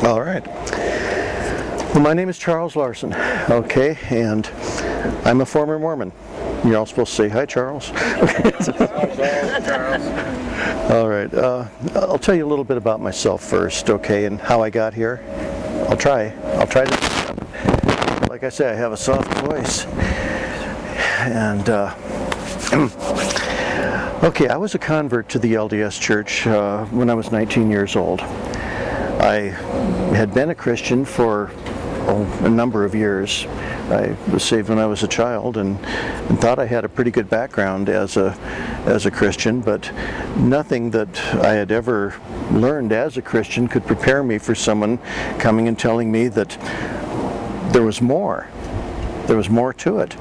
All right. Well, my name is Charles Larson, okay, and I'm a former Mormon. You're all supposed to say, hi, Charles. Hi, Charles. All right. I'll tell you a little bit about myself first, okay, and how I got here. I'll try to. Like I say, I have a soft voice. And, okay, I was a convert to the LDS Church when I was 19 years old. I had been a Christian for a number of years. I was saved when I was a child and thought I had a pretty good background as a Christian, but nothing that I had ever learned as a Christian could prepare me for someone coming and telling me that there was more. There was more to it,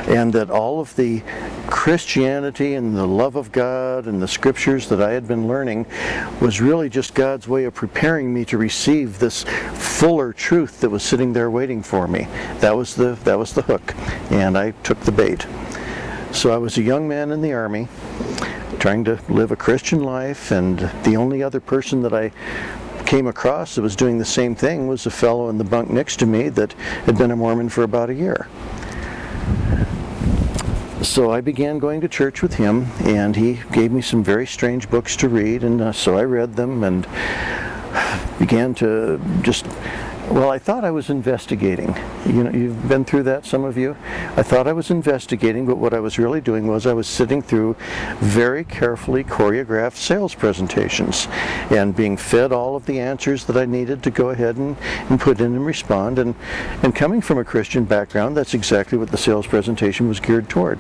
and that all of the Christianity and the love of God and the scriptures that I had been learning was really just God's way of preparing me to receive this fuller truth that was sitting there waiting for me. That was the hook, and I took the bait. So I was a young man in the Army trying to live a Christian life, and the only other person that I came across that was doing the same thing was a fellow in the bunk next to me that had been a Mormon for about a year. So I began going to church with him, and he gave me some very strange books to read, and so I read them and began to just, well, I thought I was investigating. You know, you've been through that, some of you. I thought I was investigating, but what I was really doing was I was sitting through very carefully choreographed sales presentations and being fed all of the answers that I needed to go ahead and put in and respond. And coming from a Christian background, that's exactly what the sales presentation was geared toward.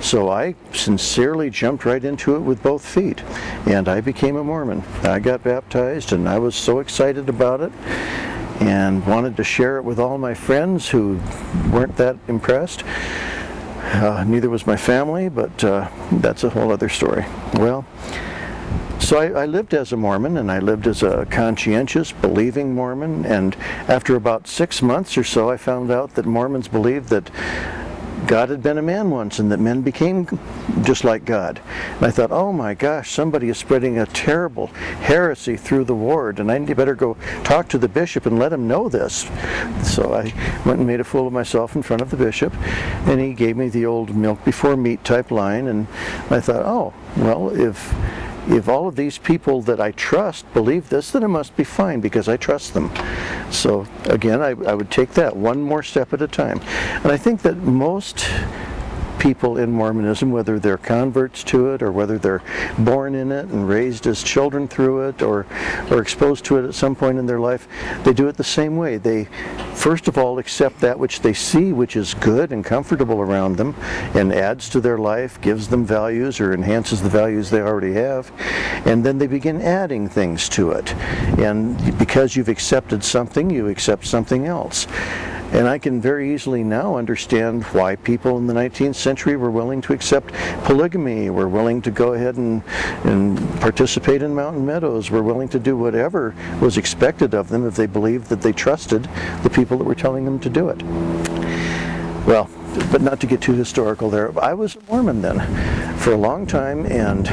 So I sincerely jumped right into it with both feet, and I became a Mormon. I got baptized, and I was so excited about it, and wanted to share it with all my friends who weren't that impressed. Neither was my family, but that's a whole other story. Well, so I lived as a Mormon, and I lived as a conscientious, believing Mormon, and after about 6 months or so, I found out that Mormons believed that God had been a man once and that men became just like God. And I thought, oh my gosh, somebody is spreading a terrible heresy through the ward, and I better go talk to the bishop and let him know this. So I went and made a fool of myself in front of the bishop, and he gave me the old milk before meat type line, and I thought, oh, well, if all of these people that I trust believe this, then it must be fine because I trust them. So again, I would take that one more step at a time. And I think that most people in Mormonism, whether they're converts to it or whether they're born in it and raised as children through it or exposed to it at some point in their life, they do it the same way. They first of all accept that which they see, which is good and comfortable around them and adds to their life, gives them values or enhances the values they already have, and then they begin adding things to it. And because you've accepted something, you accept something else. And I can very easily now understand why people in the 19th century were willing to accept polygamy, were willing to go ahead and participate in mountain meadows, were willing to do whatever was expected of them if they believed that they trusted the people that were telling them to do it. Well, but not to get too historical there, I was a Mormon then for a long time, and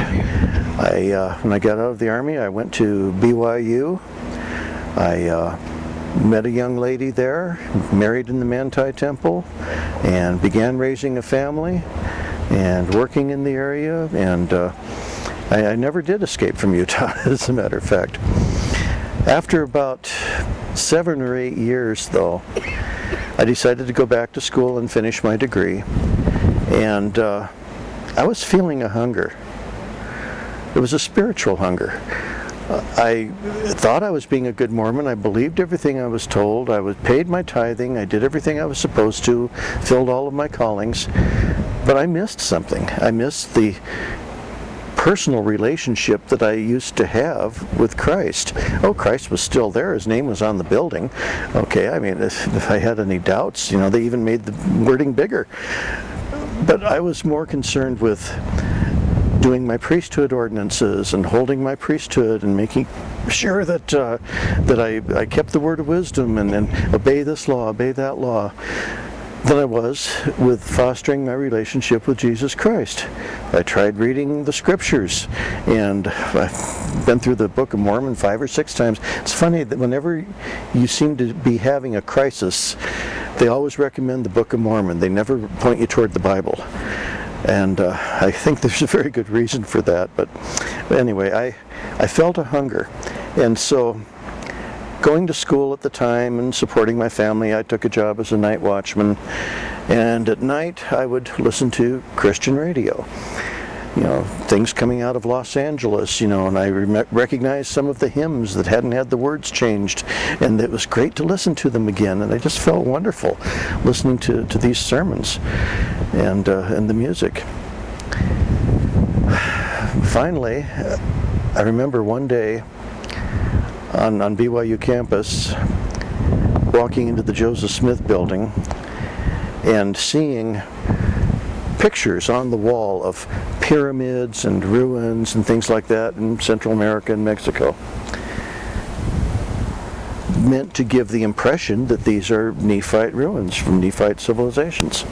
when I got out of the Army, I went to BYU. I met a young lady there, married in the Manti Temple, and began raising a family and working in the area, and I never did escape from Utah, as a matter of fact. After about 7 or 8 years, though, I decided to go back to school and finish my degree, and I was feeling a hunger. It was a spiritual hunger. I thought I was being a good Mormon. I believed everything I was told. I paid my tithing. I did everything I was supposed to, filled all of my callings. But I missed something. I missed the personal relationship that I used to have with Christ. Oh, Christ was still there. His name was on the building. Okay, I mean, if I had any doubts, you know, they even made the wording bigger. But I was more concerned with doing my priesthood ordinances and holding my priesthood and making sure that I kept the word of wisdom and obey this law, obey that law. than I was with fostering my relationship with Jesus Christ. I tried reading the scriptures, and I've been through the Book of Mormon 5 or 6 times. It's funny that whenever you seem to be having a crisis, they always recommend the Book of Mormon. They never point you toward the Bible. And I think there's a very good reason for that. But anyway, I felt a hunger. And so, going to school at the time and supporting my family, I took a job as a night watchman. And at night, I would listen to Christian radio. You know, things coming out of Los Angeles, and I recognized some of the hymns that hadn't had the words changed, and it was great to listen to them again, and I just felt wonderful listening to these sermons and the music. Finally, I remember one day on BYU campus, walking into the Joseph Smith building and seeing pictures on the wall of pyramids and ruins and things like that in Central America and Mexico, meant to give the impression that these are Nephite ruins from Nephite civilizations.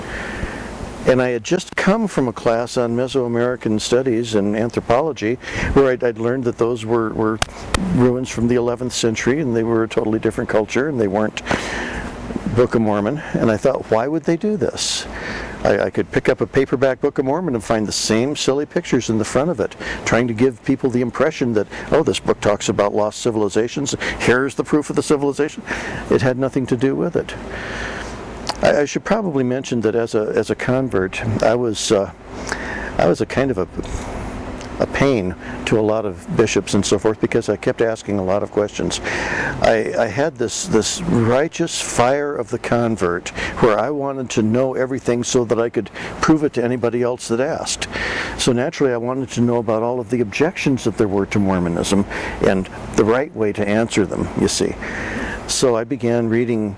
And I had just come from a class on Mesoamerican studies and anthropology where I'd learned that those were ruins from the 11th century, and they were a totally different culture, and they weren't Book of Mormon. And I thought, why would they do this? I could pick up a paperback Book of Mormon and find the same silly pictures in the front of it, trying to give people the impression that, oh, this book talks about lost civilizations, here's the proof of the civilization. It had nothing to do with it. I should probably mention that as a convert, I was a kind of a pain to a lot of bishops and so forth, because I kept asking a lot of questions. I had this righteous fire of the convert where I wanted to know everything so that I could prove it to anybody else that asked. So naturally I wanted to know about all of the objections that there were to Mormonism and the right way to answer them, you see. So I began reading.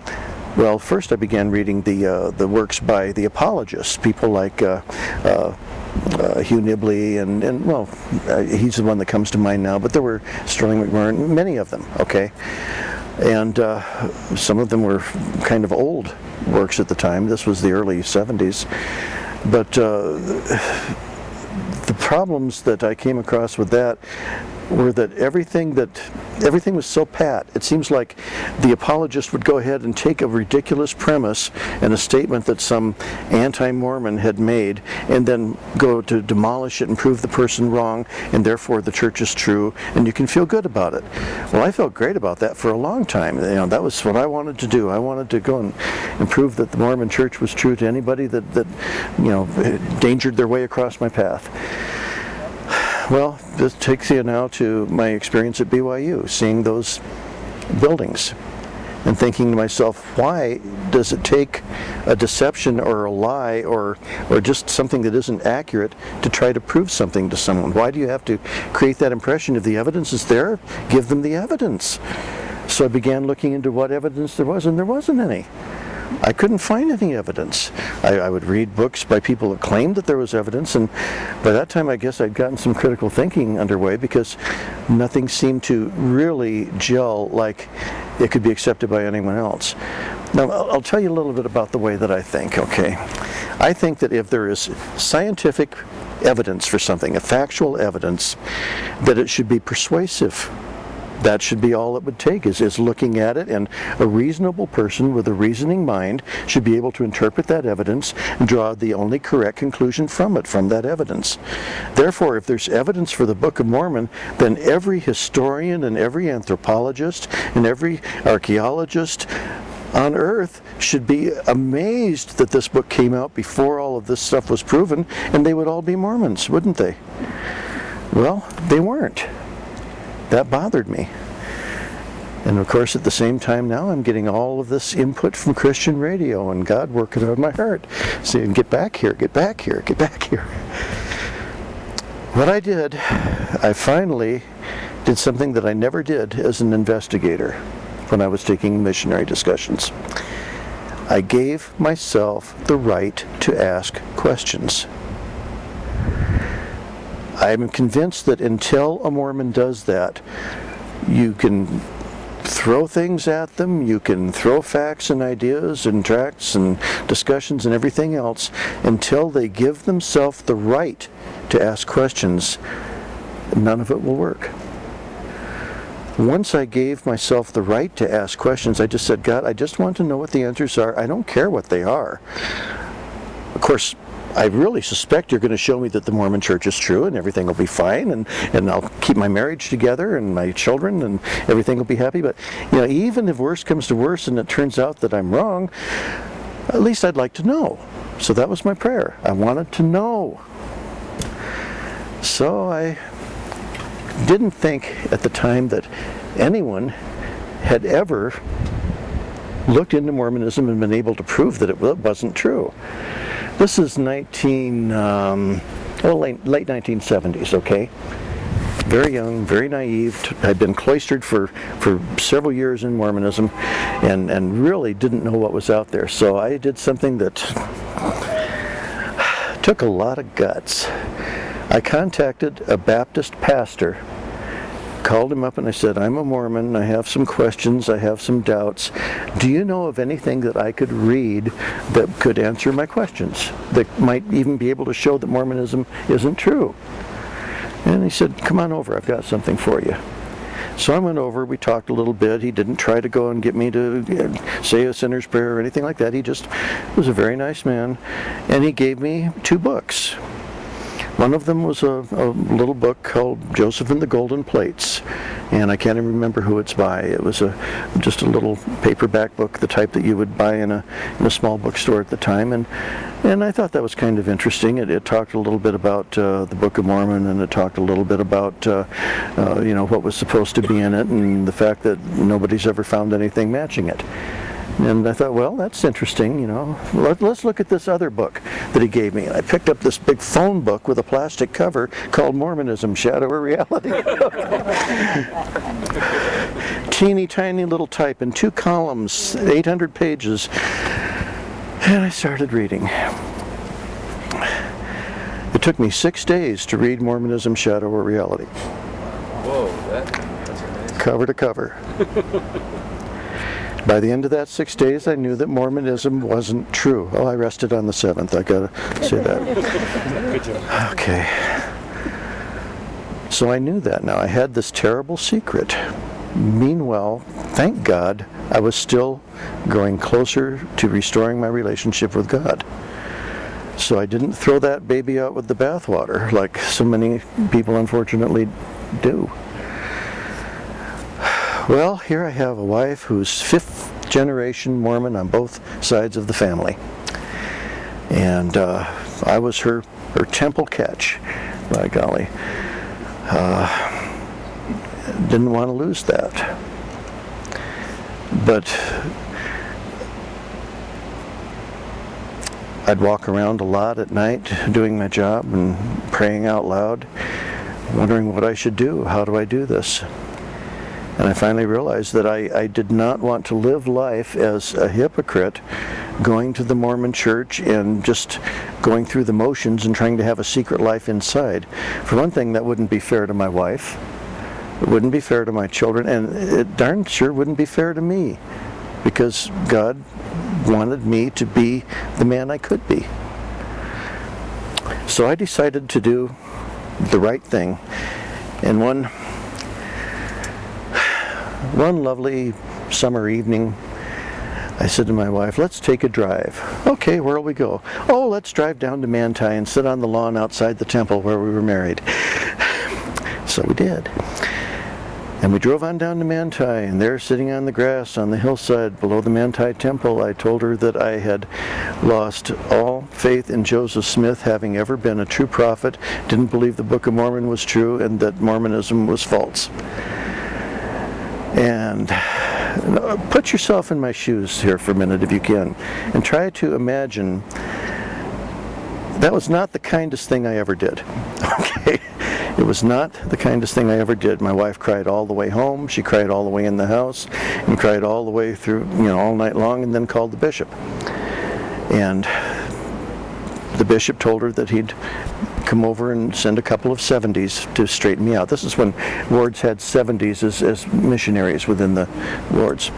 Well, first I began reading the works by the apologists, people like Hugh Nibley, and well, he's the one that comes to mind now, but there were Sterling McMurray, many of them, okay? And some of them were kind of old works at the time. This was the early 70s. But the problems that I came across with that were that everything was so pat. It seems like the apologist would go ahead and take a ridiculous premise and a statement that some anti-Mormon had made and then go to demolish it and prove the person wrong, and therefore the church is true and you can feel good about it. Well, I felt great about that for a long time. That was what I wanted to do. I wanted to go and prove that the Mormon church was true to anybody that endangered their way across my path. Well, this takes you now to my experience at BYU, seeing those buildings and thinking to myself, why does it take a deception or a lie or just something that isn't accurate to try to prove something to someone? Why do you have to create that impression? If the evidence is there, give them the evidence. So I began looking into what evidence there was, and there wasn't any. I couldn't find any evidence. I would read books by people that claimed that there was evidence, and by that time I guess I'd gotten some critical thinking underway, because nothing seemed to really gel like it could be accepted by anyone else. Now, I'll tell you a little bit about the way that I think, okay? I think that if there is scientific evidence for something, a factual evidence, that it should be persuasive. That should be all it would take, is looking at it, and a reasonable person with a reasoning mind should be able to interpret that evidence and draw the only correct conclusion from it, from that evidence. Therefore, if there's evidence for the Book of Mormon, then every historian and every anthropologist and every archaeologist on earth should be amazed that this book came out before all of this stuff was proven, and they would all be Mormons, wouldn't they? Well, they weren't. That bothered me. And of course, at the same time now, I'm getting all of this input from Christian radio, and God working on my heart, saying, get back here, get back here, get back here. What I did, I finally did something that I never did as an investigator when I was taking missionary discussions. I gave myself the right to ask questions. I'm convinced that until a Mormon does that, you can throw things at them, you can throw facts and ideas and tracts and discussions and everything else until they give themselves the right to ask questions. None of it will work. Once I gave myself the right to ask questions, I just said, God, I just want to know what the answers are. I don't care what they are. Of course, I really suspect you're going to show me that the Mormon Church is true and everything will be fine, and I'll keep my marriage together and my children and everything will be happy. But even if worse comes to worse and it turns out that I'm wrong, at least I'd like to know. So that was my prayer. I wanted to know. So I didn't think at the time that anyone had ever looked into Mormonism and been able to prove that it wasn't true. This is late 1970s, okay? Very young, very naive. I'd been cloistered for several years in Mormonism and really didn't know what was out there. So I did something that took a lot of guts. I contacted a Baptist pastor, called him up and I said, I'm a Mormon, I have some questions, I have some doubts. Do you know of anything that I could read that could answer my questions, that might even be able to show that Mormonism isn't true? And he said, come on over, I've got something for you. So I went over, we talked a little bit. He didn't try to go and get me to say a sinner's prayer or anything like that. He just was a very nice man. And he gave me 2 books. One of them was a little book called Joseph and the Golden Plates, and I can't even remember who it's by. It was just a little paperback book, the type that you would buy in a small bookstore at the time, and I thought that was kind of interesting. It talked a little bit about the Book of Mormon, and it talked a little bit about what was supposed to be in it, and the fact that nobody's ever found anything matching it. And I thought, well, that's interesting, Let's look at this other book that he gave me. And I picked up this big phone book with a plastic cover called Mormonism, Shadow or Reality. Teeny tiny little type in 2 columns, 800 pages. And I started reading. It took me 6 days to read Mormonism, Shadow or Reality. Whoa, that's amazing. Cover to cover. By the end of that 6 days, I knew that Mormonism wasn't true. Oh, I rested on the 7th. I gotta say that. Good job. Okay. So I knew that now. I had this terrible secret. Meanwhile, thank God, I was still growing closer to restoring my relationship with God. So I didn't throw that baby out with the bathwater like so many people unfortunately do. Well, here I have a wife who's 5th generation Mormon on both sides of the family. And I was her temple catch, by golly. Didn't want to lose that. But I'd walk around a lot at night doing my job and praying out loud, wondering what I should do. How do I do this? And I finally realized that I did not want to live life as a hypocrite, going to the Mormon church and just going through the motions and trying to have a secret life inside. For one thing, that wouldn't be fair to my wife. It wouldn't be fair to my children, and it darn sure wouldn't be fair to me, because God wanted me to be the man I could be. So I decided to do the right thing. And one lovely summer evening, I said to my wife, let's take a drive. Okay, where'll we go? Oh, let's drive down to Manti and sit on the lawn outside the temple where we were married. So we did. And we drove on down to Manti, and there, sitting on the grass on the hillside below the Manti temple, I told her that I had lost all faith in Joseph Smith having ever been a true prophet, didn't believe the Book of Mormon was true, and that Mormonism was false. And put yourself in my shoes here for a minute if you can, and try to imagine that was not the kindest thing I ever did. Okay? It was not the kindest thing I ever did. My wife cried all the way home, she cried all the way in the house, and cried all the way through, all night long, and then called the bishop. And the bishop told her that he'd come over and send a couple of 70s to straighten me out. This is when wards had 70s as missionaries within the wards.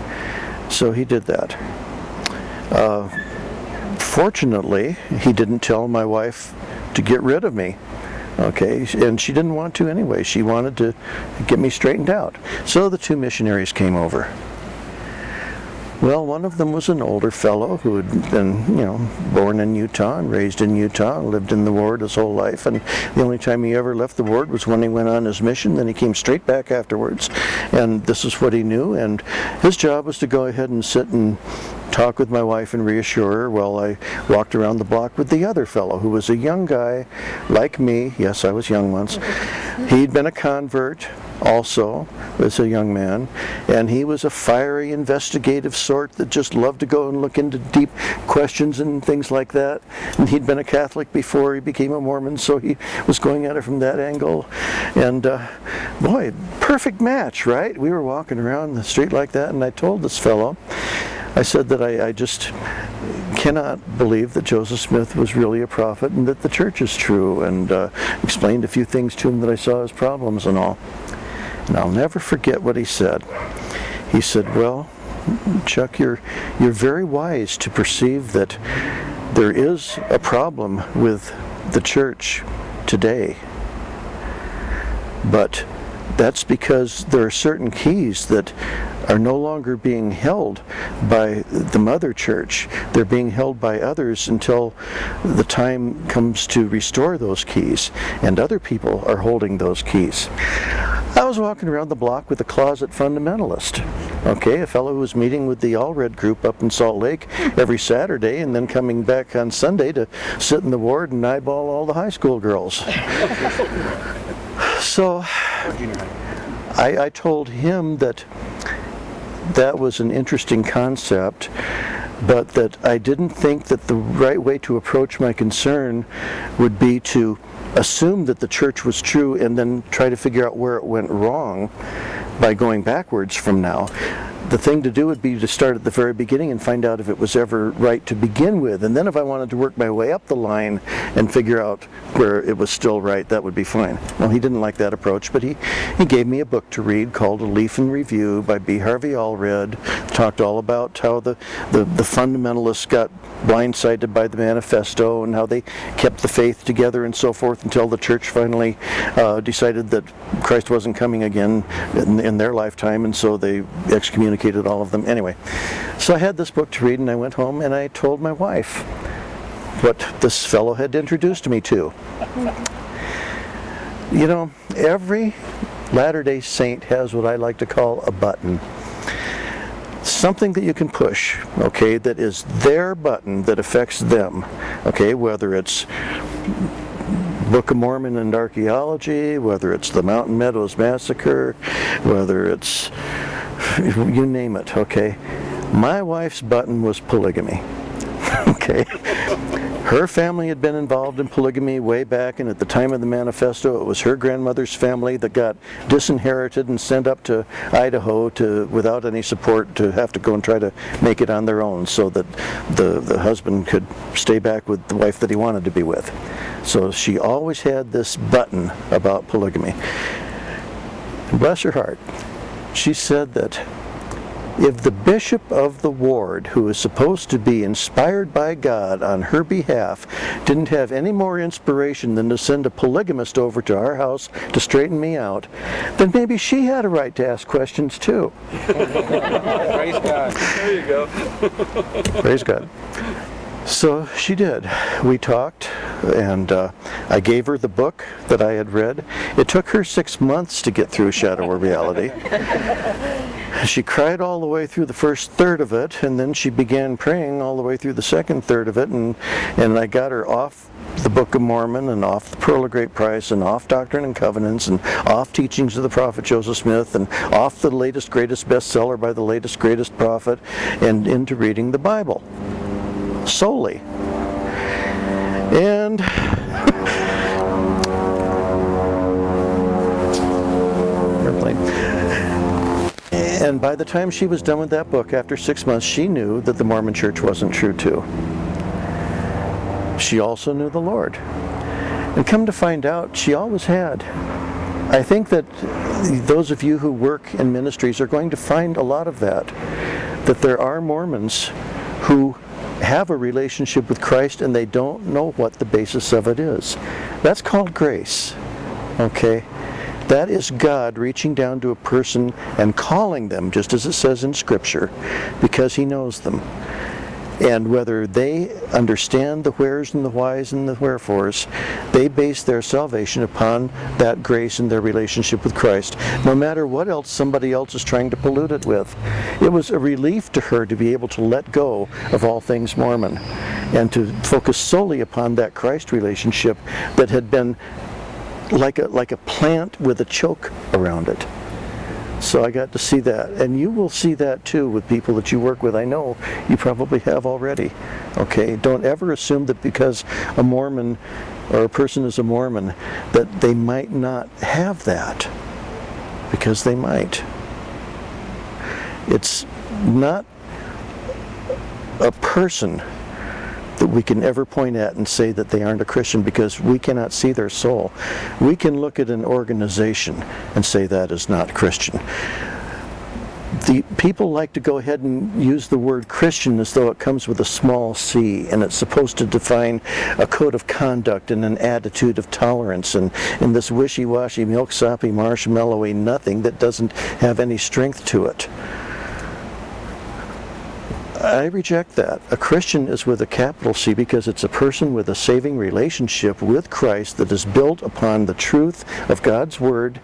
So he did that. Fortunately, he didn't tell my wife to get rid of me. Okay, and she didn't want to anyway. She wanted to get me straightened out. So the two missionaries came over. Well, one of them was an older fellow who had been, born in Utah and raised in Utah, lived in the ward his whole life, and the only time he ever left the ward was when he went on his mission. Then he came straight back afterwards, and this is what he knew, and his job was to go ahead and sit and talk with my wife and reassure her while I walked around the block with the other fellow, who was a young guy like me. Yes, I was young once. He'd been a convert also as a young man, and he was a fiery, investigative sort that just loved to go and look into deep questions and things like that. And he'd been a Catholic before he became a Mormon, so he was going at it from that angle. And boy, perfect match, right? We were walking around the street like that, and I told this fellow, I said that I just cannot believe that Joseph Smith was really a prophet and that the church is true, and explained a few things to him that I saw as problems and all. And I'll never forget what he said. He said, well, Chuck, you're very wise to perceive that there is a problem with the church today. But that's because there are certain keys that are no longer being held by the mother church. They're being held by others until the time comes to restore those keys, and other people are holding those keys. I was walking around the block with a closet fundamentalist, a fellow who was meeting with the All Red group up in Salt Lake every Saturday and then coming back on Sunday to sit in the ward and eyeball all the high school girls. So I told him that was an interesting concept, but that I didn't think that the right way to approach my concern would be to assume that the church was true and then try to figure out where it went wrong by going backwards from now. The thing to do would be to start at the very beginning and find out if it was ever right to begin with. And then if I wanted to work my way up the line and figure out where it was still right, that would be fine. Well, he didn't like that approach, but he gave me a book to read called A Leaf in Review by B. Harvey Allred. Talked all about how the fundamentalists got blindsided by the manifesto and how they kept the faith together and so forth until the church finally decided that Christ wasn't coming again in their lifetime, and so they excommunicated all of them. Anyway, so I had this book to read, and I went home and I told my wife what this fellow had introduced me to. Every Latter-day Saint has what I like to call a button. Something that you can push, that is their button that affects them, whether it's Book of Mormon and archaeology, whether it's the Mountain Meadows Massacre, whether it's, you name it, My wife's button was polygamy, Her family had been involved in polygamy way back, and at the time of the manifesto, it was her grandmother's family that got disinherited and sent up to Idaho without any support to have to go and try to make it on their own so that the husband could stay back with the wife that he wanted to be with. So she always had this button about polygamy. And bless her heart, she said that if the bishop of the ward, who is supposed to be inspired by God on her behalf, didn't have any more inspiration than to send a polygamist over to our house to straighten me out, then maybe she had a right to ask questions too. Praise God. There you go. Praise God. So she did. We talked, and I gave her the book that I had read. It took her 6 months to get through Shadow of Reality. She cried all the way through the first third of it, and then she began praying all the way through the second third of it, and I got her off the Book of Mormon and off the Pearl of Great Price and off Doctrine and Covenants and off Teachings of the Prophet Joseph Smith and off the latest greatest bestseller by the latest greatest prophet and into reading the Bible solely. And And by the time she was done with that book, after 6 months, she knew that the Mormon Church wasn't true too. She also knew the Lord. And come to find out, she always had. I think that those of you who work in ministries are going to find a lot of that there are Mormons who have a relationship with Christ and they don't know what the basis of it is. That's called grace. Okay? That is God reaching down to a person and calling them, just as it says in Scripture, because He knows them. And whether they understand the wheres and the whys and the wherefores, they base their salvation upon that grace and their relationship with Christ, no matter what else somebody else is trying to pollute it with. It was a relief to her to be able to let go of all things Mormon and to focus solely upon that Christ relationship that had been like a plant with a choke around it. So I got to see that, and you will see that too with people that you work with. I know you probably have already. Okay, don't ever assume that because a Mormon or a person is a Mormon that they might not have that, because they might. It's not a person that we can ever point at and say that they aren't a Christian, because we cannot see their soul. We can look at an organization and say that is not Christian. The people like to go ahead and use the word Christian as though it comes with a small c, and it's supposed to define a code of conduct and an attitude of tolerance, and this wishy-washy, milk-soppy, marshmallowy nothing that doesn't have any strength to it. I reject that. A Christian is with a capital C because it's a person with a saving relationship with Christ that is built upon the truth of God's Word,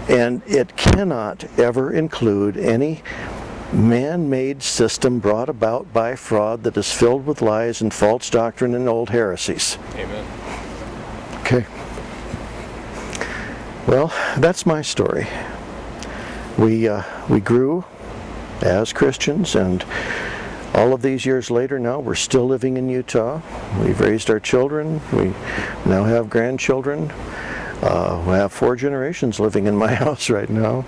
and it cannot ever include any man-made system brought about by fraud that is filled with lies and false doctrine and old heresies. Amen. Okay. Well, that's my story. We grew as Christians, and all of these years later now we're still living in Utah. We've raised our children. We now have grandchildren. We have 4 generations living in my house right now,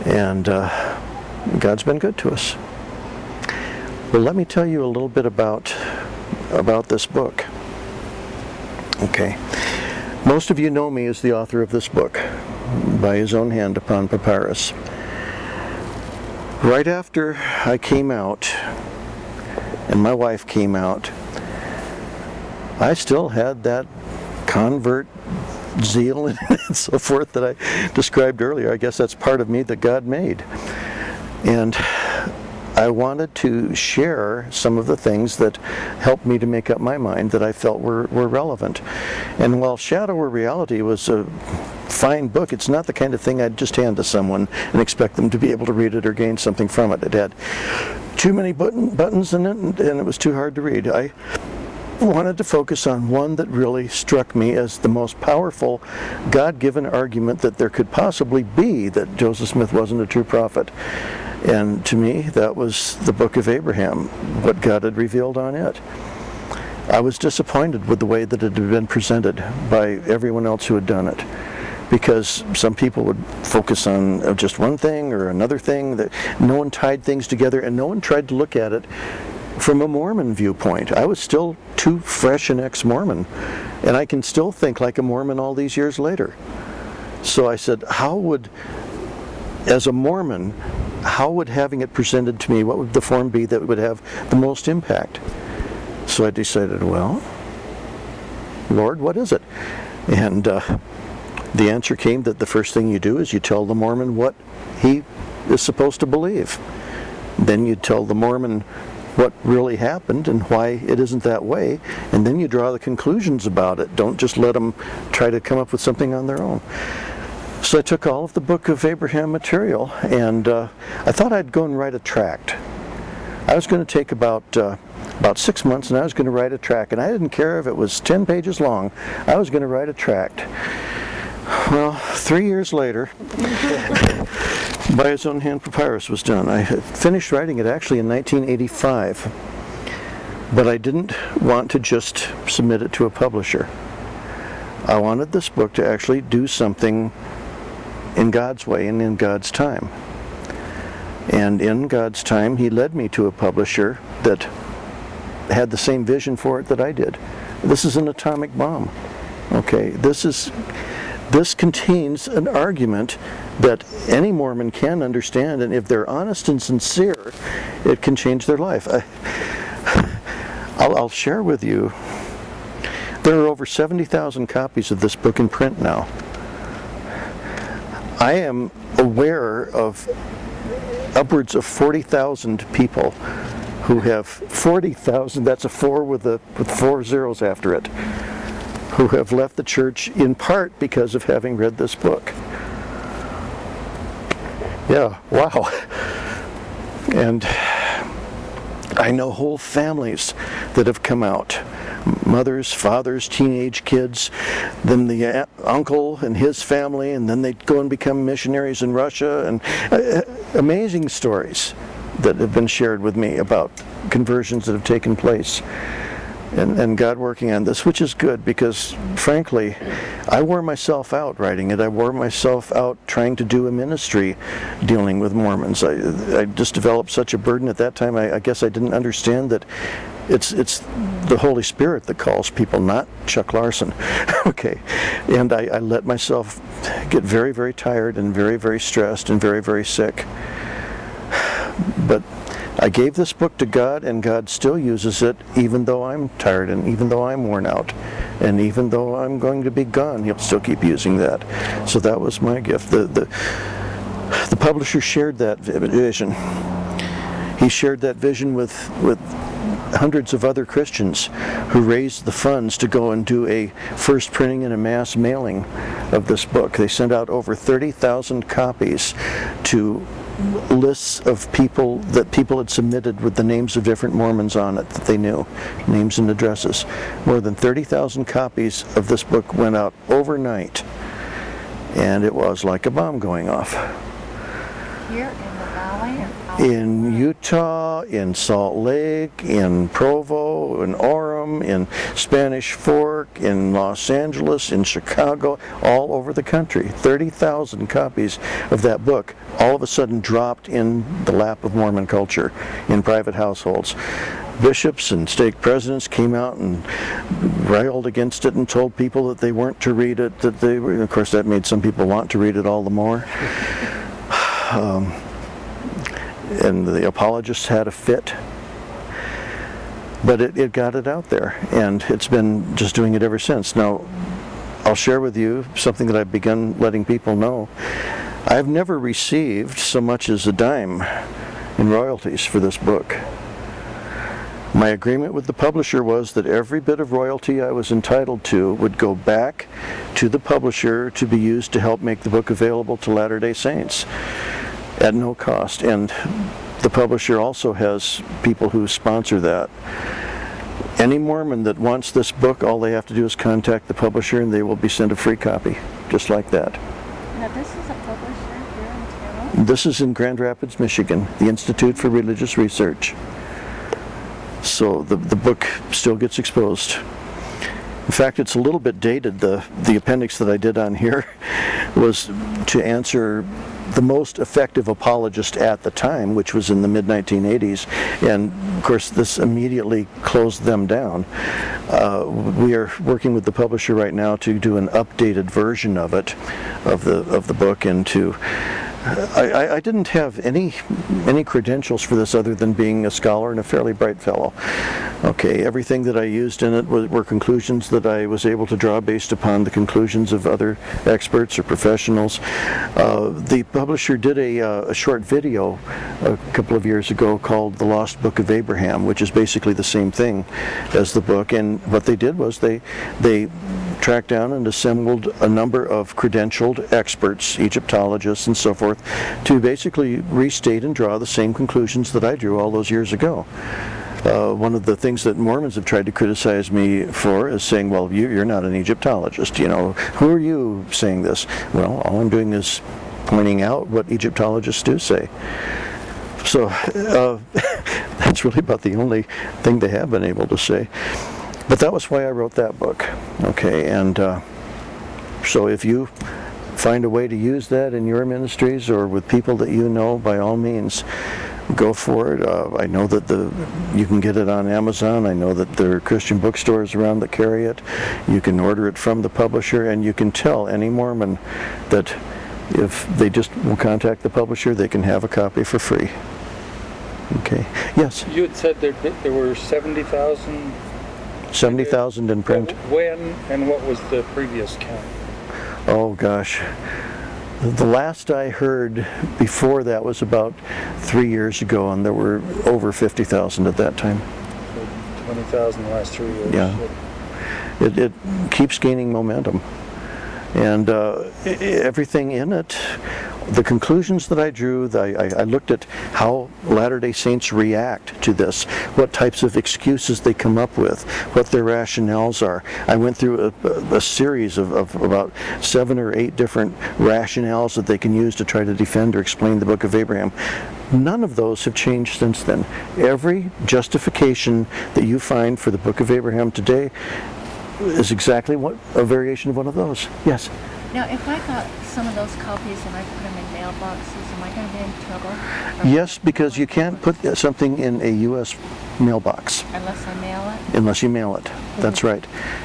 and God's been good to us. Well, let me tell you a little bit about this book. Okay. Most of you know me as the author of this book, By His Own Hand Upon Papyrus. Right after I came out, and my wife came out, I still had that convert zeal and so forth that I described earlier. I guess that's part of me that God made. And I wanted to share some of the things that helped me to make up my mind that I felt were relevant. And while Shadow or Reality was a fine book, it's not the kind of thing I'd just hand to someone and expect them to be able to read it or gain something from it. It had too many buttons in it, and it was too hard to read. I wanted to focus on one that really struck me as the most powerful God-given argument that there could possibly be that Joseph Smith wasn't a true prophet. And to me, that was the book of Abraham, what God had revealed on it. I was disappointed with the way that it had been presented by everyone else who had done it, because some people would focus on just one thing or another thing, that no one tied things together, and no one tried to look at it from a Mormon viewpoint. I was still too fresh an ex-Mormon, and I can still think like a Mormon all these years later. So I said, as a Mormon, how would having it presented to me, what would the form be that would have the most impact? So I decided, well, Lord, what is it? And the answer came that the first thing you do is you tell the Mormon what he is supposed to believe. Then you tell the Mormon what really happened and why it isn't that way, and then you draw the conclusions about it. Don't just let them try to come up with something on their own. So I took all of the Book of Abraham material, and I thought I'd go and write a tract. I was going to take about 6 months, and I was going to write a tract, and I didn't care if it was 10 pages long. I was going to write a tract. Well, 3 years later, By His Own Hand Papyrus was done. I had finished writing it actually in 1985, but I didn't want to just submit it to a publisher. I wanted this book to actually do something in God's way and in God's time. And in God's time, He led me to a publisher that had the same vision for it that I did. This is an atomic bomb. Okay, this contains an argument that any Mormon can understand, and if they're honest and sincere, it can change their life. I'll share with you, there are over 70,000 copies of this book in print now. I am aware of upwards of 40,000 people who have 40,000, that's a 4 with 4 zeros after it, who have left the church in part because of having read this book. Yeah, wow. And I know whole families that have come out. Mothers, fathers, teenage kids, then the uncle and his family, and then they go and become missionaries in Russia, and amazing stories that have been shared with me about conversions that have taken place. And God working on this, which is good, because frankly, I wore myself out writing it. I wore myself out trying to do a ministry dealing with Mormons. I just developed such a burden at that time. I guess I didn't understand that it's the Holy Spirit that calls people, not Chuck Larson. Okay, and I let myself get very, very tired and very, very stressed and very, very sick. But I gave this book to God, and God still uses it even though I'm tired and even though I'm worn out. And even though I'm going to be gone, He'll still keep using that. So that was my gift. The publisher shared that vision. He shared that vision with hundreds of other Christians who raised the funds to go and do a first printing and a mass mailing of this book. They sent out over 30,000 copies to lists of people that people had submitted with the names of different Mormons on it that they knew, names and addresses. More than 30,000 copies of this book went out overnight, and it was like a bomb going off. Here in the valley? In Utah, in Salt Lake, in Provo, in Orem, in Spanish Fork, in Los Angeles, in Chicago, all over the country. 30,000 copies of that book all of a sudden dropped in the lap of Mormon culture in private households. Bishops and stake presidents came out and railed against it and told people that they weren't to read it, that they were, of course that made some people want to read it all the more. And the apologists had a fit. But it got it out there, and it's been just doing it ever since. Now, I'll share with you something that I've begun letting people know. I've never received so much as a dime in royalties for this book. My agreement with the publisher was that every bit of royalty I was entitled to would go back to the publisher to be used to help make the book available to Latter-day Saints at no cost. And the publisher also has people who sponsor that. Any Mormon that wants this book, all they have to do is contact the publisher and they will be sent a free copy, just like that. Now this is a publisher here in Taylor? This is in Grand Rapids, Michigan, the Institute for Religious Research. So the book still gets exposed. In fact, it's a little bit dated. The appendix that I did on here was to answer the most effective apologist at the time, which was in the mid-1980s, and of course this immediately closed them down. We are working with the publisher right now to do an updated version of it, of the book, and to I didn't have any credentials for this other than being a scholar and a fairly bright fellow. Okay, everything that I used in it were conclusions that I was able to draw based upon the conclusions of other experts or professionals. The publisher did a short video a couple of years ago called The Lost Book of Abraham, which is basically the same thing as the book, and what they did was they tracked down and assembled a number of credentialed experts, Egyptologists and so forth, to basically restate and draw the same conclusions that I drew all those years ago. One of the things that Mormons have tried to criticize me for is saying, well, you're not an Egyptologist, you know, who are you saying this? Well, all I'm doing is pointing out what Egyptologists do say. So that's really about the only thing they have been able to say. But that was why I wrote that book. Okay, and so if you find a way to use that in your ministries or with people that you know, by all means, go for it. I know that you can get it on Amazon. I know that there are Christian bookstores around that carry it. You can order it from the publisher, and you can tell any Mormon that if they just will contact the publisher, they can have a copy for free. Okay. Yes? You had said there were 70,000. 70,000 in print. When and what was the previous count? Oh gosh. The last I heard before that was about 3 years ago, and there were over 50,000 at that time. So 20,000 the last 3 years. Yeah. It keeps gaining momentum. And everything in it, the conclusions that I drew, I looked at how Latter-day Saints react to this, what types of excuses they come up with, what their rationales are. I went through a series of about 7 or 8 different rationales that they can use to try to defend or explain the Book of Abraham. None of those have changed since then. Every justification that you find for the Book of Abraham today is exactly a variation of one of those. Yes? Now, if I got some of those copies and I put them in mailboxes, am I going to be in trouble? Yes, because you can't put something in a U.S. mailbox. Unless I mail it? Unless you mail it. That's right.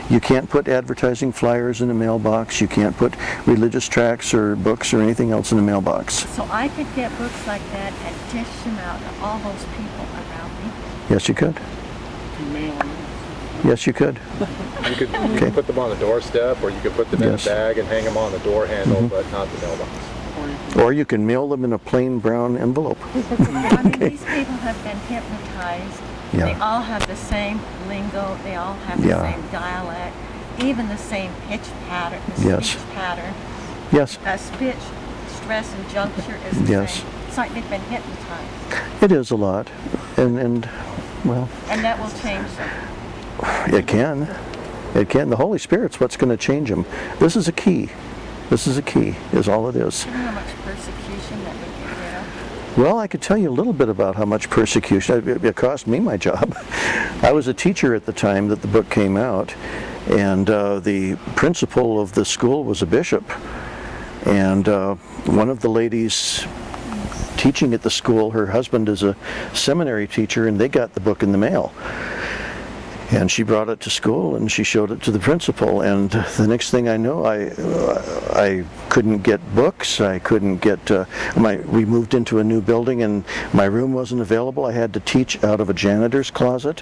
You can't put advertising flyers in a mailbox. You can't put religious tracts or books or anything else in a mailbox. So I could get books like that and dish them out to all those people around me? Yes, you could. Yes, you could. You could put them on the doorstep, or you could put them in a bag and hang them on the door handle, but not the mailbox. Or you can mail them in a plain brown envelope. I mean, these people have been hypnotized. Yeah. They all have the same lingo. They all have the same dialect, even the same pitch pattern, the speech pattern. Yes. Speech, stress, and juncture is the same. It's like they've been hypnotized. It is a lot, and well. And that will change them. It can. It can. The Holy Spirit's what's going to change them. This is a key. This is a key, is all it is. Do you know how much persecution that would get rid of? Well, I could tell you a little bit about how much persecution. It cost me my job. I was a teacher at the time that the book came out, and the principal of the school was a bishop. And one of the ladies teaching at the school, her husband is a seminary teacher, and they got the book in the mail. And she brought it to school and she showed it to the principal, and the next thing I know, I couldn't get books. I couldn't get we moved into a new building and my room wasn't available. I had to teach out of a janitor's closet.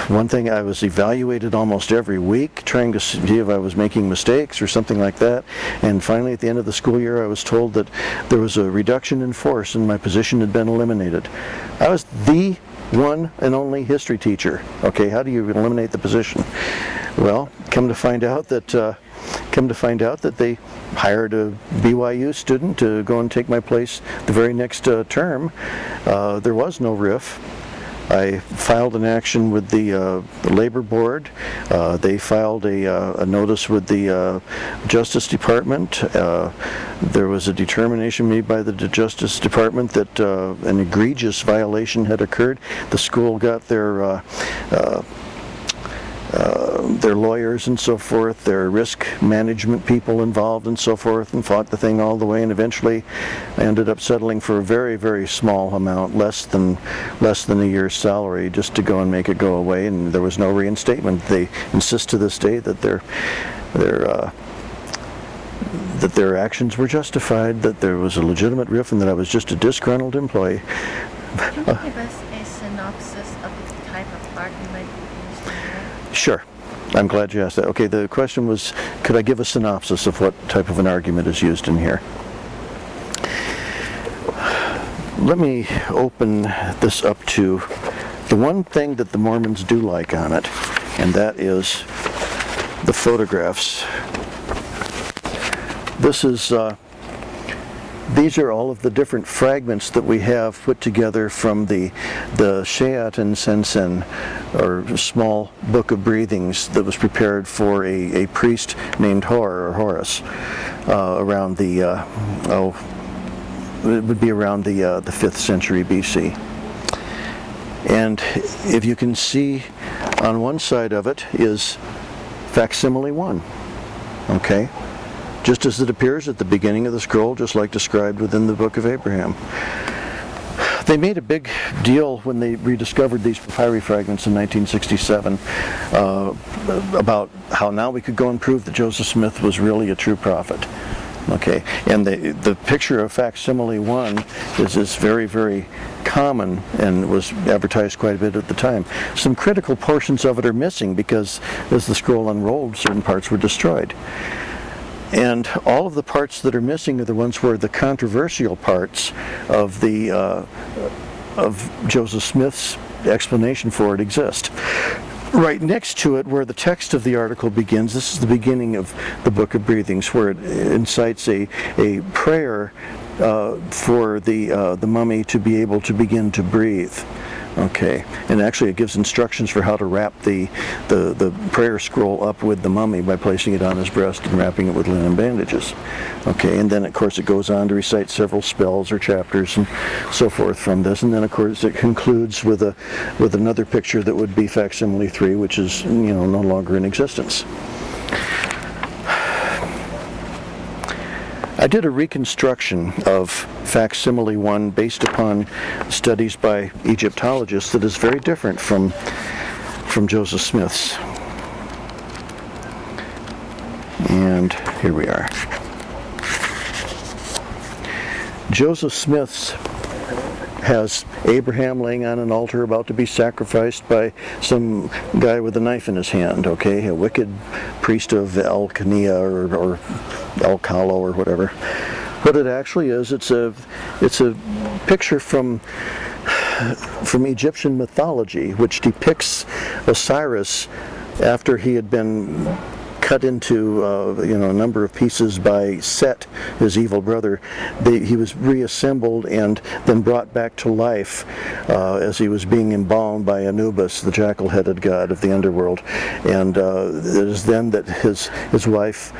One thing, I was evaluated almost every week, trying to see if I was making mistakes or something like that. And finally, at the end of the school year, I was told that there was a reduction in force and my position had been eliminated. I was the one and only history teacher. Okay, how do you eliminate the position? Well, come to find out that they hired a BYU student to go and take my place the very next term. There was no RIF. I filed an action with the Labor Board. They filed a notice with the Justice Department. There was a determination made by the Justice Department that an egregious violation had occurred. The school got their lawyers and so forth, their risk management people involved and so forth, and fought the thing all the way, and eventually I ended up settling for a very, very small amount, less than a year's salary, just to go and make it go away, and there was no reinstatement. They insist to this day that their actions were justified, that there was a legitimate RIF, and that I was just a disgruntled employee. Can you give us a synopsis of the type of argument you used in there? Sure. I'm glad you asked that. Okay, the question was, could I give a synopsis of what type of an argument is used in here? Let me open this up to the one thing that the Mormons do like on it, and that is the photographs. These are all of the different fragments that we have put together from the Sheat and Sensen, or small book of breathings that was prepared for a priest named Horus around the it would be around the 5th century BC. And if you can see, on one side of it is facsimile 1. Okay. just as it appears at the beginning of the scroll, just like described within the Book of Abraham. They made a big deal when they rediscovered these papyri fragments in 1967 about how now we could go and prove that Joseph Smith was really a true prophet. Okay, and the picture of facsimile 1 is very, very common and was advertised quite a bit at the time. Some critical portions of it are missing because as the scroll unrolled, certain parts were destroyed. And all of the parts that are missing are the ones where the controversial parts of the of Joseph Smith's explanation for it exist. Right next to it, where the text of the article begins, this is the beginning of the Book of Breathings, where it incites a prayer for the mummy to be able to begin to breathe. Okay, and actually it gives instructions for how to wrap the prayer scroll up with the mummy by placing it on his breast and wrapping it with linen bandages. Okay, and then of course it goes on to recite several spells or chapters and so forth from this, and then of course it concludes with another picture that would be facsimile 3, which is no longer in existence. I did a reconstruction of facsimile 1 based upon studies by Egyptologists that is very different from Joseph Smith's. And here we are. Joseph Smith's has Abraham laying on an altar about to be sacrificed by some guy with a knife in his hand, okay? A wicked priest of El Kania or El Kalo or whatever. What it actually is, it's a picture from Egyptian mythology, which depicts Osiris after he had been cut into a number of pieces by Set, his evil brother. He was reassembled and then brought back to life as he was being embalmed by Anubis, the jackal-headed god of the underworld. And it is then that his wife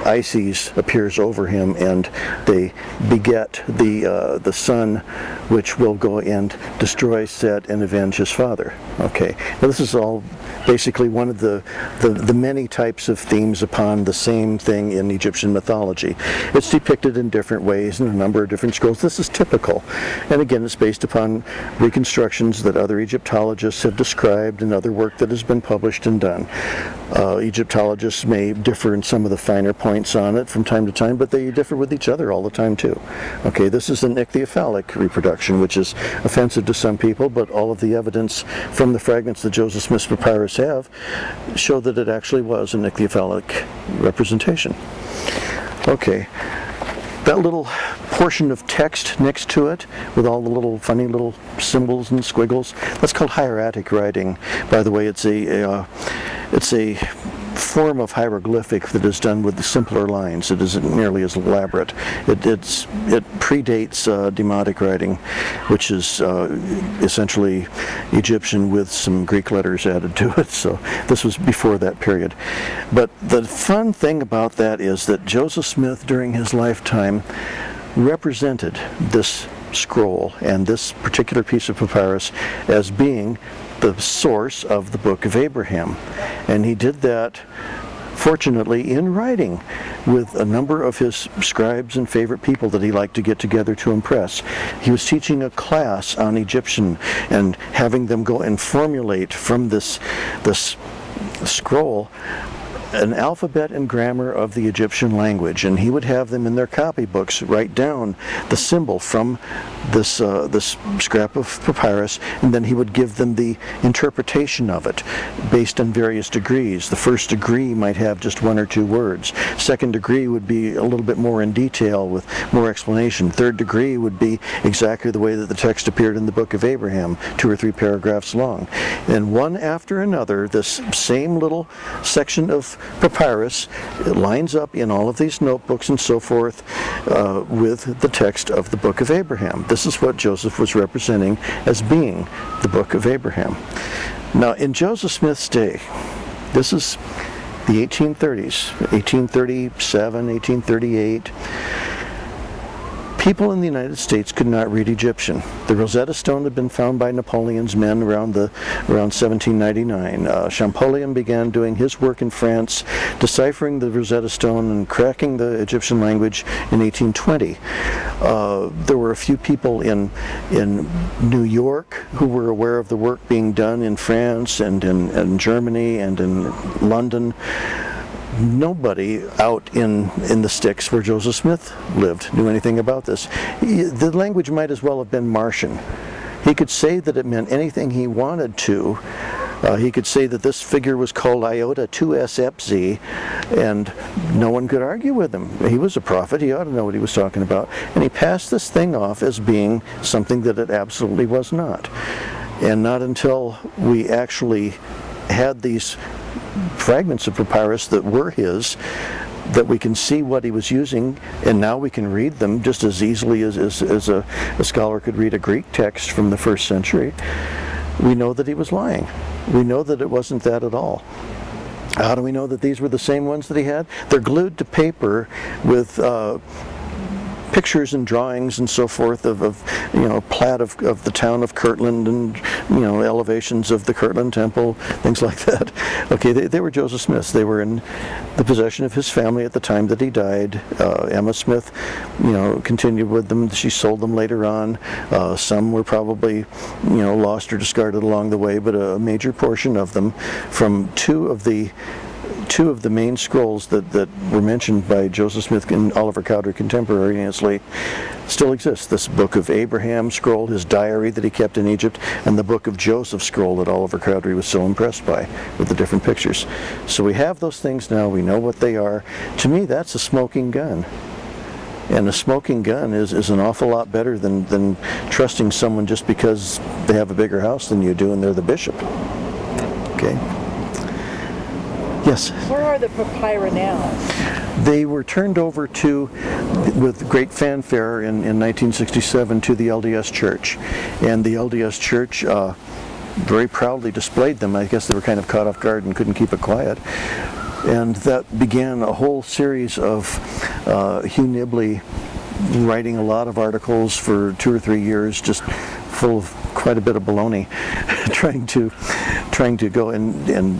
Isis appears over him, and they beget the son, which will go and destroy Set and avenge his father. Okay, now this is all basically one of the many types of themes upon the same thing in Egyptian mythology. It's depicted in different ways in a number of different scrolls. This is typical, and again it's based upon reconstructions that other Egyptologists have described and other work that has been published and done. Egyptologists may differ in some of the finer points on it from time to time, but they differ with each other all the time too. Okay, this is an ichthyophallic reproduction, which is offensive to some people, but all of the evidence from the fragments that Joseph Smith's papyrus have show that it actually was an ichthyophallic representation. Okay, that little portion of text next to it with all the little funny little symbols and squiggles, that's called hieratic writing. By the way, it's a form of hieroglyphic that is done with simpler lines. It isn't nearly as elaborate. It predates demotic writing, which is essentially Egyptian with some Greek letters added to it. So this was before that period. But the fun thing about that is that Joseph Smith, during his lifetime, represented this scroll and this particular piece of papyrus as being the source of the Book of Abraham. And he did that, fortunately, in writing with a number of his scribes and favorite people that he liked to get together to impress. He was teaching a class on Egyptian and having them go and formulate from this scroll an alphabet and grammar of the Egyptian language, and he would have them in their copybooks write down the symbol from this scrap of papyrus, and then he would give them the interpretation of it based on various degrees. The first degree might have just one or two words. Second degree would be a little bit more in detail with more explanation. Third degree would be exactly the way that the text appeared in the Book of Abraham, 2 or 3 paragraphs long. And one after another, this same little section of papyrus, it lines up in all of these notebooks and so forth with the text of the Book of Abraham. This is what Joseph was representing as being the Book of Abraham. Now, in Joseph Smith's day, this is the 1830s, 1837, 1838, People in the United States could not read Egyptian. The Rosetta Stone had been found by Napoleon's men around 1799. Champollion began doing his work in France, deciphering the Rosetta Stone and cracking the Egyptian language in 1820. There were a few people in New York who were aware of the work being done in France and in Germany and in London. Nobody out in the sticks where Joseph Smith lived knew anything about this. The language might as well have been Martian. He could say that it meant anything he wanted to. He could say that this figure was called iota 2SFZ, and no one could argue with him. He was a prophet. He ought to know what he was talking about. And he passed this thing off as being something that it absolutely was not. And not until we actually had these fragments of papyrus that were his, that we can see what he was using, and now we can read them just as easily as a scholar could read a Greek text from the 1st century. We know that he was lying. We know that it wasn't that at all. How do we know that these were the same ones that he had? They're glued to paper with pictures and drawings and so forth of plat of the town of Kirtland and elevations of the Kirtland Temple, things like that. Okay, they were Joseph Smith's. They were in the possession of his family at the time that he died. Emma Smith, continued with them. She sold them later on. Some were probably lost or discarded along the way, but a major portion of them from two of the main scrolls that were mentioned by Joseph Smith and Oliver Cowdery contemporaneously still exist. This book of Abraham scroll, his diary that he kept in Egypt, and the book of Joseph scroll that Oliver Cowdery was so impressed by with the different pictures. So we have those things now. We know what they are. To me, that's a smoking gun. And a smoking gun is an awful lot better than trusting someone just because they have a bigger house than you do and they're the bishop. Okay? Yes? Where are the papyri now? They were turned over with great fanfare in 1967 to the LDS Church. And the LDS Church very proudly displayed them. I guess they were kind of caught off guard and couldn't keep it quiet. And that began a whole series of Hugh Nibley writing a lot of articles for 2 or 3 years, just full of quite a bit of baloney, trying to go and